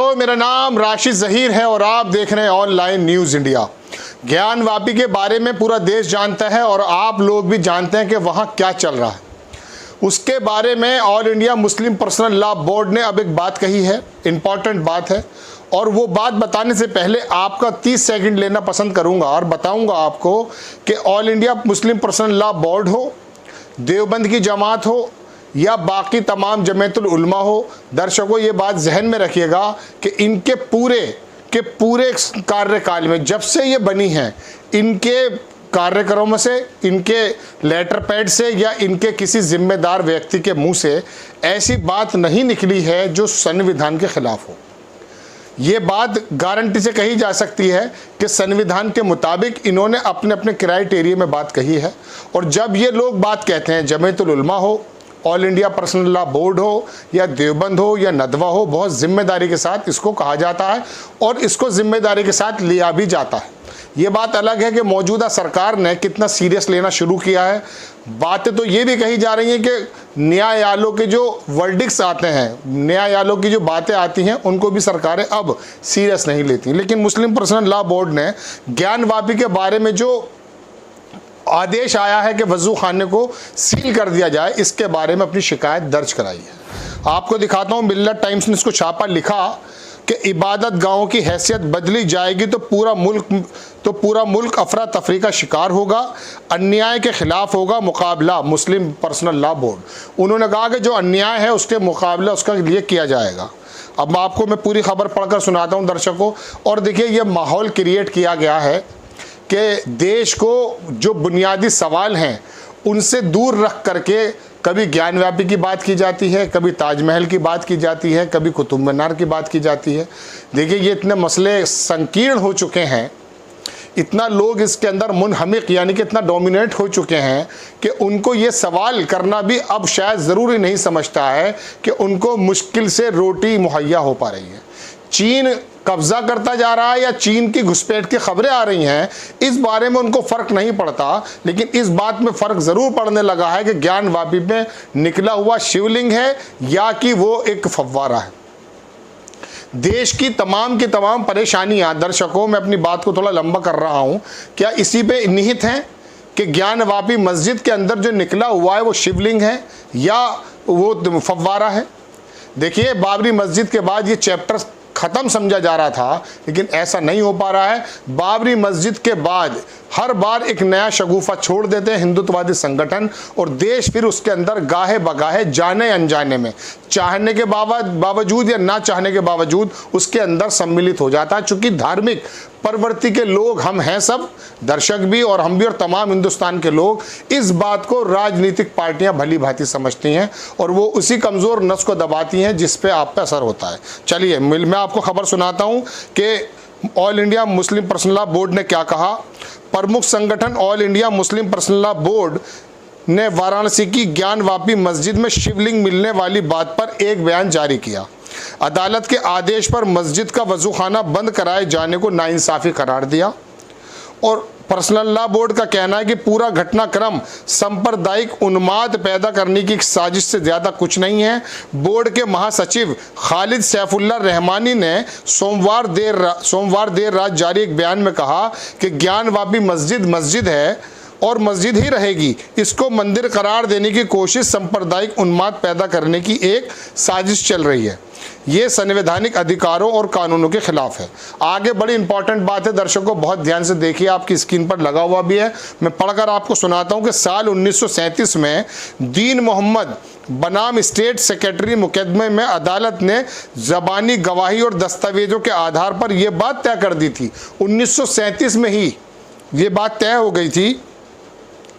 दर्शकों, मेरा नाम राशिद ज़हीर है और आप देख रहे हैं ऑनलाइन न्यूज़ इंडिया। ज्ञानवापी के बारे में पूरा देश जानता है और आप लोग भी जानते हैं कि वहाँ क्या चल रहा है। उसके बारे में all India Muslim Personal Law board ने अब एक बात कही है, इम्पॉर्टेंट बात है, और वो बात बताने से पहले आपका 30 सेकंड लेना पसंद करूंगा और बताऊंगा आपको कि all India Muslim Personal Law board हो, देवबंद की जमात हो या बाकी तमाम जमीयतुल उलमा हो, दर्शकों ये बात जहन में रखिएगा कि इनके पूरे कार्यकाल में जब से ये बनी हैं, इनके कार्यक्रमों से, इनके लेटर पैड से या इनके किसी जिम्मेदार व्यक्ति के मुंह से ऐसी बात नहीं निकली है जो संविधान के खिलाफ हो। ये बात गारंटी से कही जा सकती है कि संविधान के मुताबिक इन्होंने अपने अपने क्राइटेरिया में बात कही है। और जब ये लोग बात कहते हैं, जमीयतुल उलमा हो, all India personal Law board हो या देवबंद हो या नदवा हो, बहुत जिम्मेदारी के साथ इसको कहा जाता है और इसको जिम्मेदारी के साथ लिया भी जाता है। ये बात अलग है कि मौजूदा सरकार ने कितना सीरियस लेना शुरू किया है। बातें तो ये भी कही जा रही हैं कि न्यायालयों के जो वर्डिक्स आते हैं, न्यायालयों की जो बातें आती हैं, उनको भी सरकारें अब सीरियस नहीं लेती। लेकिन मुस्लिम पर्सनल लॉ बोर्ड ने ज्ञानवापी के बारे में जो आदेश आया है कि वजू खाने को सील कर दिया जाए, इसके बारे में अपनी शिकायत दर्ज कराई है। आपको दिखाता हूँ, मिल्लत टाइम्स ने इसको छापा लिखा कि इबादत गाहों की हैसियत बदली जाएगी तो पूरा मुल्क अफरा तफरी का शिकार होगा, अन्याय के खिलाफ होगा मुकाबला मुस्लिम पर्सनल लॉ बोर्ड। उन्होंने कहा कि जो अन्याय है उसके मुकाबला उसका लिए किया जाएगा। अब आपको मैं पूरी खबर पढ़कर सुनाता हूँ दर्शकों। और देखिए, ये माहौल क्रिएट किया गया है कि देश को जो बुनियादी सवाल हैं उनसे दूर रख करके कभी ज्ञानवापी की बात की जाती है, कभी ताजमहल की बात की जाती है, कभी कुतुब मीनार की बात की जाती है। देखिए, ये इतने मसले संकीर्ण हो चुके हैं, इतना लोग इसके अंदर मुनहमिक यानी कि इतना डोमिनेट हो चुके हैं कि उनको ये सवाल करना भी अब शायद ज़रूरी नहीं समझता है कि उनको मुश्किल से रोटी मुहैया हो पा रही है। चीन कब्जा करता जा रहा है या चीन की घुसपैठ की खबरें आ रही हैं, इस बारे में उनको फ़र्क नहीं पड़ता। लेकिन इस बात में फ़र्क ज़रूर पड़ने लगा है कि ज्ञानवापी में निकला हुआ शिवलिंग है या कि वो एक फव्वारा है। देश की तमाम परेशानियां, दर्शकों मैं अपनी बात को थोड़ा लंबा कर रहा हूं, क्या इसी पे निहित हैं कि ज्ञानवापी मस्जिद के अंदर जो निकला हुआ है वो शिवलिंग है या वो फव्वारा है। देखिए, बाबरी मस्जिद के बाद ये चैप्टर ख़त्म समझा जा रहा था, लेकिन ऐसा नहीं हो पा रहा है। बाबरी मस्जिद के बाद हर बार एक नया शगुफा छोड़ देते हैं हिंदुत्ववादी संगठन और देश फिर उसके अंदर गाहे बगाहे, जाने अनजाने में, चाहने के बावजूद या ना चाहने के बावजूद उसके अंदर सम्मिलित हो जाता है। चूँकि धार्मिक प्रवृत्ति के लोग हम हैं, सब दर्शक भी और हम भी और तमाम हिंदुस्तान के लोग इस बात को राजनीतिक पार्टियां भली भांति समझती हैं और वो उसी कमज़ोर नस को दबाती हैं जिस पे आप पे असर होता है। चलिए मैं आपको खबर सुनाता हूं कि all India Muslim Personal Law board ने क्या कहा। प्रमुख संगठन all India Muslim Personal Law board ने वाराणसी की ज्ञानवापी मस्जिद में शिवलिंग मिलने वाली बात पर एक बयान जारी किया। अदालत के आदेश पर मस्जिद का वजूखाना बंद कराए जाने को नाइंसाफ़ी करार दिया और पर्सनल लॉ बोर्ड का कहना है कि पूरा घटनाक्रम सांप्रदायिक उन्माद पैदा करने की साजिश से ज़्यादा कुछ नहीं है। बोर्ड के महासचिव खालिद सैफुल्लाह रहमानी ने सोमवार देर रात जारी एक बयान में कहा कि ज्ञानवापी मस्जिद है और मस्जिद ही रहेगी। इसको मंदिर करार देने की कोशिश सांप्रदायिक उन्माद पैदा करने की एक साजिश चल रही है। ये संवैधानिक अधिकारों और कानूनों के खिलाफ है। आगे बड़ी इंपॉर्टेंट बात है, दर्शकों बहुत ध्यान से देखिए, आपकी स्क्रीन पर लगा हुआ भी है, मैं पढ़कर आपको सुनाता हूँ कि साल 1937 में दीन मोहम्मद बनाम स्टेट सेक्रेटरी मुकदमे में अदालत ने ज़बानी गवाही और दस्तावेजों के आधार पर यह बात तय कर दी थी। 1937 में ही ये बात तय हो गई थी।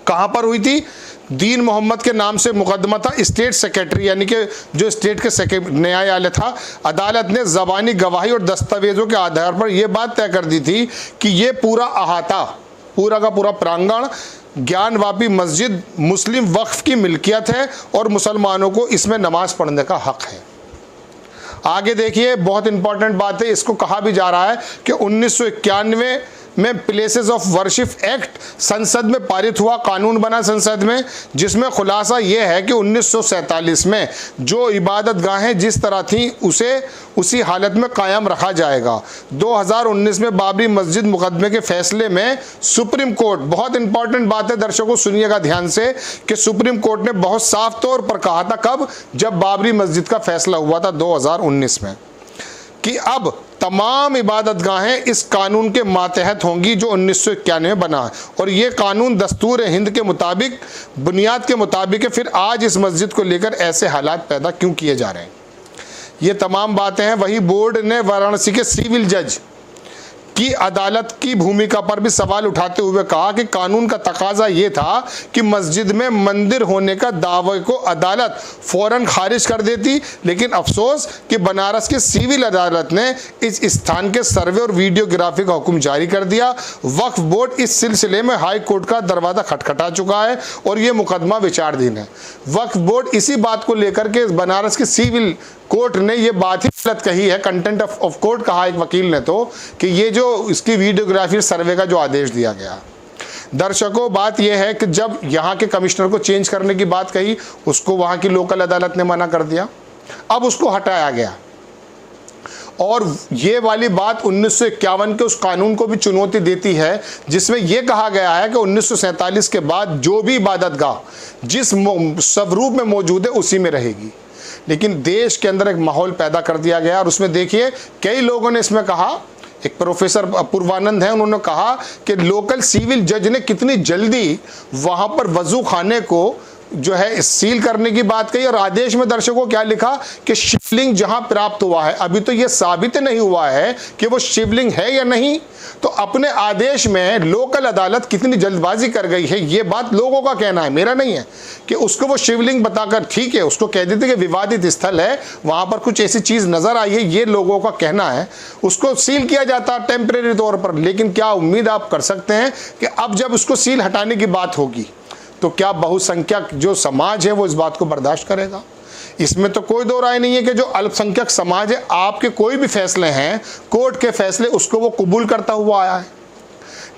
कहाँ पर हुई थी? दीन मोहम्मद के नाम से मुकदमा था, स्टेट सेक्रेटरी यानी कि जो स्टेट के न्यायालय था, अदालत ने ज़बानी गवाही और दस्तावेजों के आधार पर यह बात तय कर दी थी कि ये पूरा अहाता, पूरा का पूरा प्रांगण ज्ञानवापी मस्जिद मुस्लिम वक्फ की मिल्कियत है और मुसलमानों को इसमें नमाज पढ़ने का हक है। आगे देखिए, बहुत इंपॉर्टेंट बात है, इसको कहा भी जा रहा है कि 1991 में प्लेसेस ऑफ वर्शिप एक्ट संसद में पारित हुआ, कानून बना संसद में, जिसमें खुलासा यह है कि 1947 में जो इबादत गाहें जिस तरह थी उसे उसी हालत में कायम रखा जाएगा। 2019 में बाबरी मस्जिद मुकदमे के फैसले में सुप्रीम कोर्ट, बहुत इंपॉर्टेंट बात है दर्शकों सुनिएगा ध्यान से, कि सुप्रीम कोर्ट ने बहुत साफ तौर पर कहा था, कब, जब बाबरी मस्जिद का फैसला हुआ था 2019 में, कि अब तमाम इबादत गाहें इस कानून के मातहत होंगी जो 1991 में बना है, और ये कानून दस्तूर हिंद के मुताबिक, बुनियाद के मुताबिक है। फिर आज इस मस्जिद को लेकर ऐसे हालात पैदा क्यों किए जा रहे हैं? ये तमाम बातें हैं। वही बोर्ड ने वाराणसी के सिविल जज की अदालत की भूमिका पर भी सवाल उठाते हुए कहा कि कानून का तकाजा ये था कि मस्जिद में मंदिर होने का दावे को अदालत फौरन खारिज कर देती, लेकिन अफसोस कि बनारस की सिविल अदालत ने इस स्थान के सर्वे और वीडियोग्राफी का हुक्म जारी कर दिया। वक्फ बोर्ड इस सिलसिले में हाई कोर्ट का दरवाज़ा खटखटा चुका है और ये मुकदमा विचाराधीन है। वक्फ बोर्ड इसी बात को लेकर के बनारस की सिविल कोर्ट ने ये बात ही गलत कही है, कंटेंट ऑफ कोर्ट कहा एक वकील ने, तो कि ये जो इसकी वीडियोग्राफी सर्वे का जो आदेश दिया गया। दर्शकों बात यह है कि जब यहाँ के कमिश्नर को चेंज करने की बात कही, उसको वहाँ की लोकल अदालत ने मना कर दिया, अब उसको हटाया गया। और ये वाली बात 1951 के उस कानून को भी चुनौती देती है, जिसमें यह कहा गया है कि 1947 के बाद जो भी इबादतगाह जिस स्वरूप में मौजूद है उसी में रहेगी। लेकिन देश के अंदर एक माहौल पैदा कर दिया गया, और उसमें देखिए कई लोगों ने इसमें कहा, एक प्रोफेसर पूर्वानंद है, उन्होंने कहा कि लोकल सिविल जज ने कितनी जल्दी वहाँ पर वजू खाने को जो है सील करने की बात कही, और आदेश में दर्शकों क्या लिखा कि शिवलिंग जहां प्राप्त हुआ है, अभी तो यह साबित नहीं हुआ है कि वो शिवलिंग है या नहीं, तो अपने आदेश में लोकल अदालत कितनी जल्दबाजी कर गई है, ये बात लोगों का कहना है, मेरा नहीं है, कि उसको वो शिवलिंग बताकर, ठीक है उसको कह देते कि विवादित स्थल है, वहां पर कुछ ऐसी चीज नजर आई है, ये लोगों का कहना है, उसको सील किया जाता टेम्परेरी तौर पर। लेकिन क्या उम्मीद आप कर सकते हैं कि अब जब उसको सील हटाने की बात होगी तो क्या बहुसंख्यक जो समाज है वो इस बात को बर्दाश्त करेगा? इसमें तो कोई दो राय नहीं है कि जो अल्पसंख्यक समाज है, आपके कोई भी फैसले हैं, कोर्ट के फैसले, उसको वो कबूल करता हुआ आया है।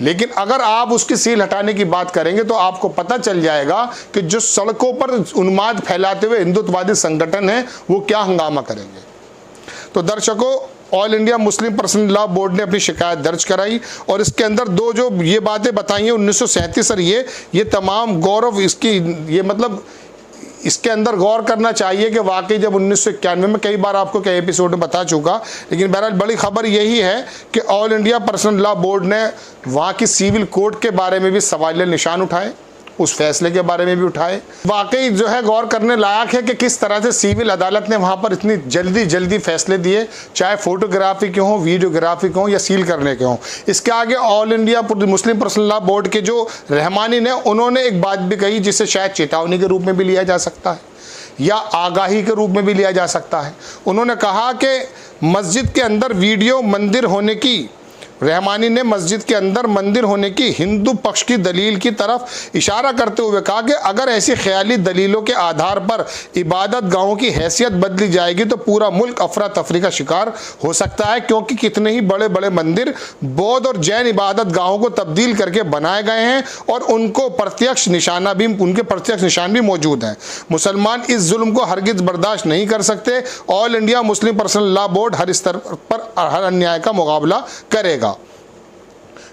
लेकिन अगर आप उसकी सील हटाने की बात करेंगे तो आपको पता चल जाएगा कि जो सड़कों पर उन्माद फैलाते हुए हिंदुत्ववादी संगठन है वो क्या हंगामा करेंगे। तो दर्शकों, all India Muslim Personal Law board ने अपनी शिकायत दर्ज कराई, और इसके अंदर दो जो ये बातें बताई हैं 1937, और ये तमाम गौरव इसकी, ये मतलब इसके अंदर गौर करना चाहिए कि वाकई जब 1991 में, कई बार आपको कई एपिसोड में बता चुका, लेकिन बहरहाल बड़ी खबर यही है कि all India personal Law board ने वहाँ की सिविल कोर्ट के बारे में भी सवालिया निशान उठाए, उस फैसले के बारे में भी उठाए। वाकई जो है गौर करने लायक है कि किस तरह से सिविल अदालत ने वहाँ पर इतनी जल्दी फैसले दिए, चाहे फोटोग्राफी के हों, वीडियोग्राफी के हों या सील करने के हों। इसके आगे all India Muslim Personal Law board के जो रहमानी ने, उन्होंने एक बात भी कही जिसे शायद चेतावनी के रूप में भी लिया जा सकता है या आगाही के रूप में भी लिया जा सकता है। उन्होंने कहा कि मस्जिद के अंदर वीडियो मंदिर होने की, रहमानी ने मस्जिद के अंदर मंदिर होने की हिंदू पक्ष की दलील की तरफ इशारा करते हुए कहा कि अगर ऐसी ख्याली दलीलों के आधार पर इबादत गाहों की हैसियत बदली जाएगी तो पूरा मुल्क अफरा तफरी का शिकार हो सकता है, क्योंकि कितने ही बड़े बड़े मंदिर बौद्ध और जैन इबादत गाहों को तब्दील करके बनाए गए हैं और उनके प्रत्यक्ष निशान भी मौजूद हैं। मुसलमान इस जुल्म को हरगिज बर्दाश्त नहीं कर सकते। All India Muslim Personal Law Board हर स्तर पर हर अन्याय का मुकाबला करेगा।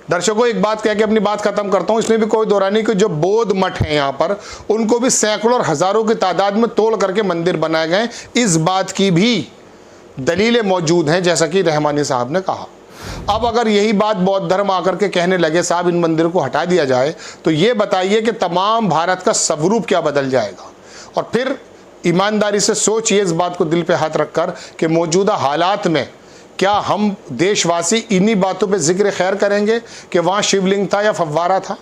दर्शकों, एक बात कह के अपनी बात खत्म करता हूं, इसमें भी कोई दो राय नहीं कि जो बौद्ध मठ हैं यहाँ पर, उनको भी सैकड़ों और हजारों की तादाद में तोड़ करके मंदिर बनाए गए, इस बात की भी दलीलें मौजूद हैं, जैसा कि रहमानी साहब ने कहा। अब अगर यही बात बौद्ध धर्म आकर के कहने लगे साहब इन मंदिरों को हटा दिया जाए, तो ये बताइए कि तमाम भारत का स्वरूप क्या बदल जाएगा। और फिर ईमानदारी से सोचिए इस बात को दिल पे हाथ रखकर कि मौजूदा हालात में क्या हम देशवासी इन्हीं बातों पे जिक्र खैर करेंगे कि वहाँ शिवलिंग था या फव्वारा था,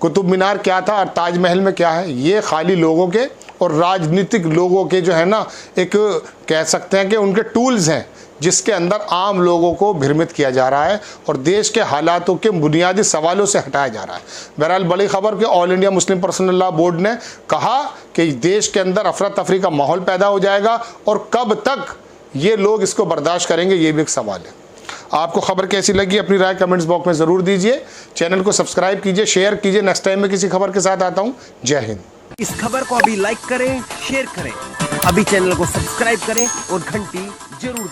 कुतुब मीनार क्या था और ताजमहल में क्या है। ये खाली लोगों के और राजनीतिक लोगों के जो है ना, एक कह सकते हैं कि उनके टूल्स हैं, जिसके अंदर आम लोगों को भ्रमित किया जा रहा है और देश के हालातों के बुनियादी सवालों से हटाया जा रहा है। बहरहाल बड़ी खबर कि all India Muslim Personal Law board ने कहा कि देश के अंदर अफरा तफरी का माहौल पैदा हो जाएगा, और कब तक ये लोग इसको बर्दाश्त करेंगे, ये भी एक सवाल है। आपको खबर कैसी लगी अपनी राय कमेंट्स बॉक्स में ज़रूर दीजिए। चैनल को सब्सक्राइब कीजिए, शेयर कीजिए। नेक्स्ट टाइम में किसी खबर के साथ आता हूँ। जय हिंद। इस खबर को अभी लाइक करें, शेयर करें, अभी चैनल को सब्सक्राइब करें और घंटी जरूर